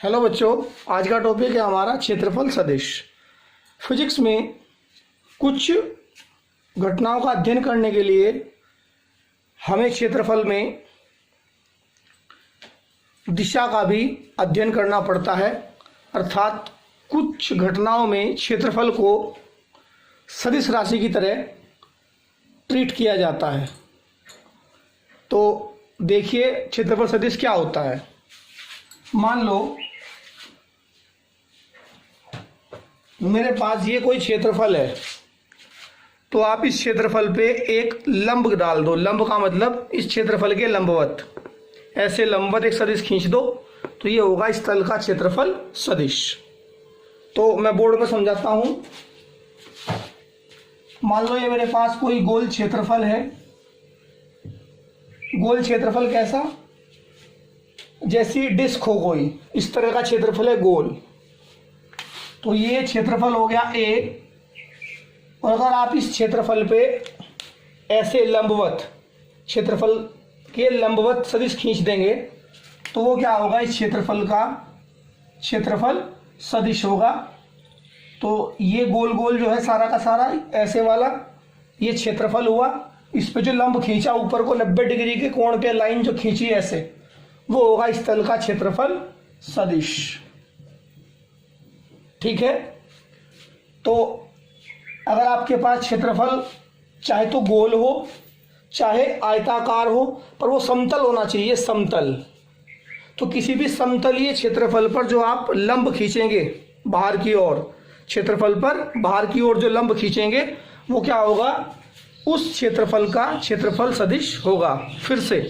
Hello बच्चों, आज का टॉपिक है हमारा क्षेत्रफल सदिश। फिजिक्स में कुछ घटनाओं का अध्ययन करने के लिए हमें क्षेत्रफल में दिशा का भी अध्ययन करना पड़ता है। अर्थात कुछ घटनाओं में क्षेत्रफल को सदिश राशि की तरह ट्रीट किया जाता है। तो देखिए क्षेत्रफल सदिश क्या होता है। मान लो मेरे पास ये कोई क्षेत्रफल है, तो आप इस क्षेत्रफल पे एक लंब डाल दो। लंब का मतलब इस क्षेत्रफल के लंबवत, ऐसे लंबवत एक सदिश खींच दो, तो ये होगा इस तल का क्षेत्रफल सदिश। तो मैं बोर्ड पर समझाता हूं। मान लो ये मेरे पास कोई गोल क्षेत्रफल है। गोल क्षेत्रफल कैसा? जैसी डिस्क हो कोई, इस तरह का क्षेत्रफल है गोल। तो ये क्षेत्रफल हो गया ए। और अगर आप इस क्षेत्रफल पे ऐसे लंबवत, क्षेत्रफल के लंबवत सदिश खींच देंगे, तो वो क्या होगा? इस क्षेत्रफल का क्षेत्रफल सदिश होगा। तो ये गोल गोल जो है सारा का सारा ऐसे वाला ये क्षेत्रफल हुआ। इस पे जो लंब खींचा ऊपर को 90 डिग्री के कोण पे लाइन जो खींची ऐसे, वो होगा इस तल का क्षेत्रफल सदिश। ठीक है। तो अगर आपके पास क्षेत्रफल चाहे तो गोल हो चाहे आयताकार हो, पर वो समतल होना चाहिए, समतल। तो किसी भी समतलीय क्षेत्रफल पर जो आप लंब खींचेंगे बाहर की ओर, क्षेत्रफल पर बाहर की ओर जो लंब खींचेंगे, वो क्या होगा? उस क्षेत्रफल का क्षेत्रफल सदिश होगा। फिर से,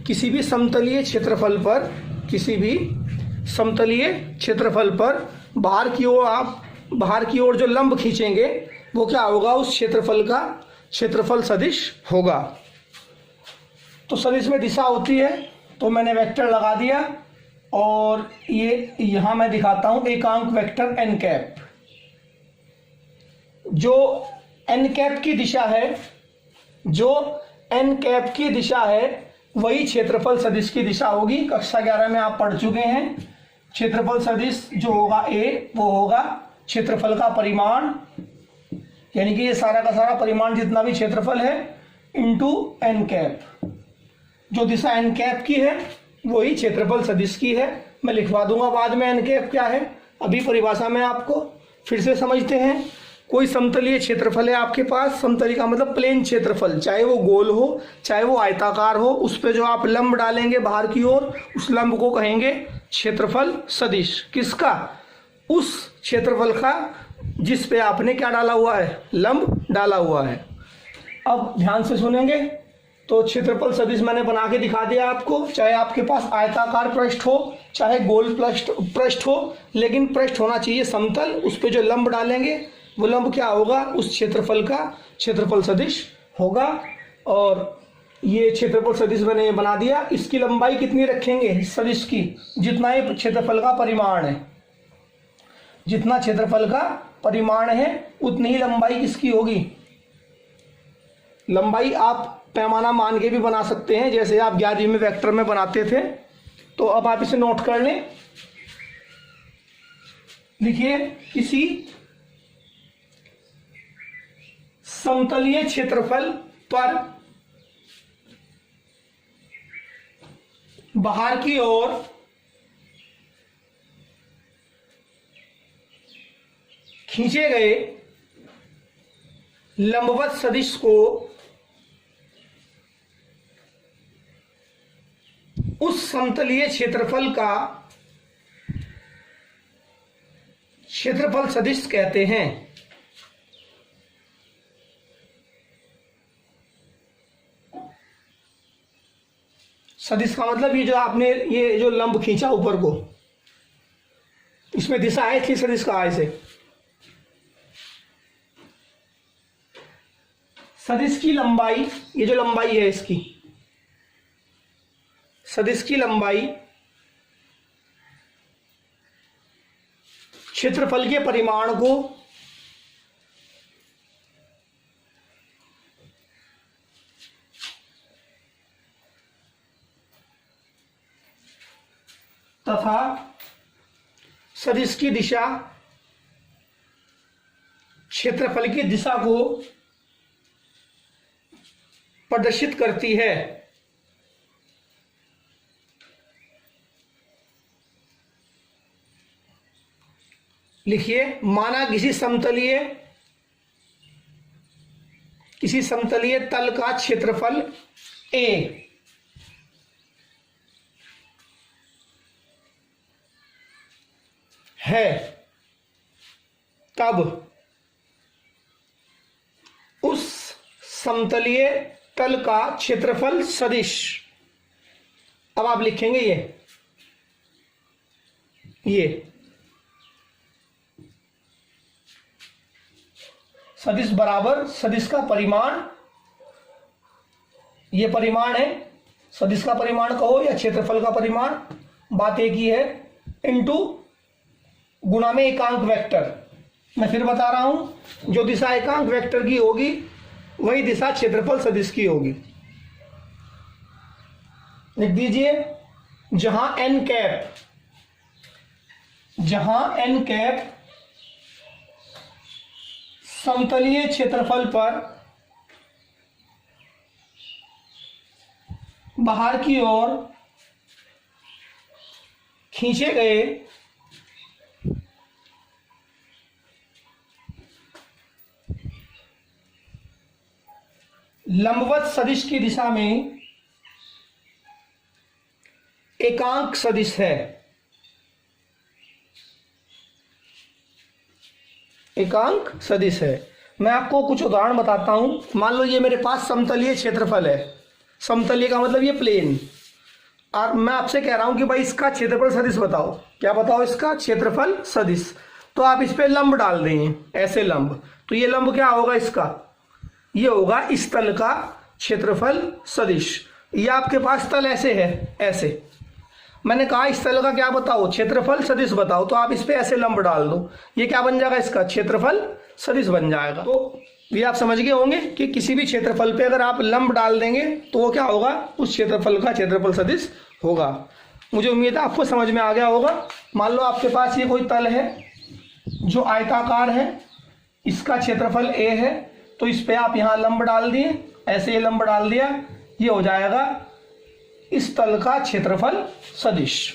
किसी भी समतलीय क्षेत्रफल पर, किसी भी समतलीय क्षेत्रफल पर बाहर की ओर जो लंब खींचेंगे, वो क्या होगा? उस क्षेत्रफल का क्षेत्रफल सदिश होगा। तो सदिश में दिशा होती है, तो मैंने वेक्टर लगा दिया और ये यहां मैं दिखाता हूं एकांक वेक्टर एन कैप। जो एन कैप की दिशा है, जो एन कैप की दिशा है, वही क्षेत्रफल सदिश की दिशा होगी। कक्षा 11 में आप पढ़ चुके हैं। क्षेत्रफल सदिश जो होगा ए, वो होगा क्षेत्रफल का परिमाण, यानी कि ये सारा का सारा परिमाण जितना भी क्षेत्रफल है इंटू एन कैप। जो दिशा एन कैप की है वही क्षेत्रफल सदिश की है। मैं लिखवा दूंगा बाद में एन कैप क्या है। अभी परिभाषा में आपको फिर से समझते हैं। कोई समतलीय क्षेत्रफल है आपके पास, समतली का मतलब प्लेन क्षेत्रफल, चाहे वो गोल हो चाहे वो आयताकार हो, उस पे जो आप लंब डालेंगे बाहर की ओर, उस लंब को कहेंगे क्षेत्रफल सदिश। किसका? उस क्षेत्रफल का जिस पे आपने क्या डाला हुआ है? लंब डाला हुआ है। अब ध्यान से सुनेंगे। तो क्षेत्रफल सदिश मैंने बना के दिखा दिया आपको। चाहे आपके पास आयताकार पृष्ठ हो चाहे गोल पृष्ठ हो, लेकिन पृष्ठ होना चाहिए समतल। उस पे जो लंब डालेंगे वो लंब क्या होगा? उस क्षेत्रफल का क्षेत्रफल सदिश होगा। और ये क्षेत्रफल सदिश मैंने बना दिया। इसकी लंबाई कितनी रखेंगे इस सदिश की? जितना ये क्षेत्रफल का परिमाण है, जितना क्षेत्रफल का परिमाण है उतनी ही लंबाई किसकी होगी? लंबाई आप पैमाना मान के भी बना सकते हैं, जैसे आप 11वीं में वेक्टर में बनाते थे। तो अब आप इसे नोट कर लें। लिखिए, किसी समतलीय क्षेत्रफल पर बाहर की ओर खींचे गए लंबवत सदिश को उस समतलीय क्षेत्रफल का क्षेत्रफल सदिश कहते हैं। सदिश का मतलब ये जो आपने ये जो लंब खींचा ऊपर को, इसमें दिशा है, इसलिए सदिश कहा इसे। सदिश की लंबाई, ये जो लंबाई है इसकी, सदिश की लंबाई क्षेत्रफल के परिमाण को तथा सदिश की दिशा क्षेत्रफल की दिशा को प्रदर्शित करती है। लिखिए, माना किसी समतलीय तल का क्षेत्रफल A है, तब उस समतलीय तल का क्षेत्रफल सदिश, अब आप लिखेंगे ये सदिश बराबर सदिश का परिमाण, ये परिमाण है, सदिश का परिमाण कहो या क्षेत्रफल का परिमाण, बात एक ही है, इनटू गुणा में एकांक वेक्टर। मैं फिर बता रहा हूं, जो दिशा एकांक वेक्टर की होगी वही दिशा क्षेत्रफल सदिश की होगी। लिख दीजिए, जहां n कैप समतलीय क्षेत्रफल पर बाहर की ओर खींचे गए लंबवत सदिश की दिशा में एकांक सदिश है। एकांक सदिश है। मैं आपको कुछ उदाहरण बताता हूं। मान लो ये मेरे पास समतलीय क्षेत्रफल है, समतलीय का मतलब ये प्लेन, और मैं आपसे कह रहा हूं कि भाई इसका क्षेत्रफल सदिश बताओ। क्या बताओ? इसका क्षेत्रफल सदिश। तो आप इस पे लंब डाल देंगे, ऐसे लंब, तो ये लंब क्या होगा? इसका ये होगा इस तल का क्षेत्रफल सदिश। ये आपके पास तल ऐसे है, ऐसे, मैंने कहा इस तल का क्या बताओ? क्षेत्रफल सदिश बताओ। तो आप इस पे ऐसे लंब डाल दो, ये क्या बन जाएगा? इसका क्षेत्रफल सदिश बन जाएगा। तो ये आप समझ गए होंगे कि किसी भी क्षेत्रफल पे अगर आप लंब डाल देंगे तो वो क्या होगा? उस क्षेत्रफल का क्षेत्रफल सदिश होगा। मुझे उम्मीद है आपको समझ में आ गया होगा। मान लो आपके पास ये कोई तल है जो आयताकार है, इसका क्षेत्रफल a है, तो इस पे आप यहाँ लंब डाल दिए, ऐसे ये लंब डाल दिया, ये हो जाएगा इस तल का क्षेत्रफल सदिश।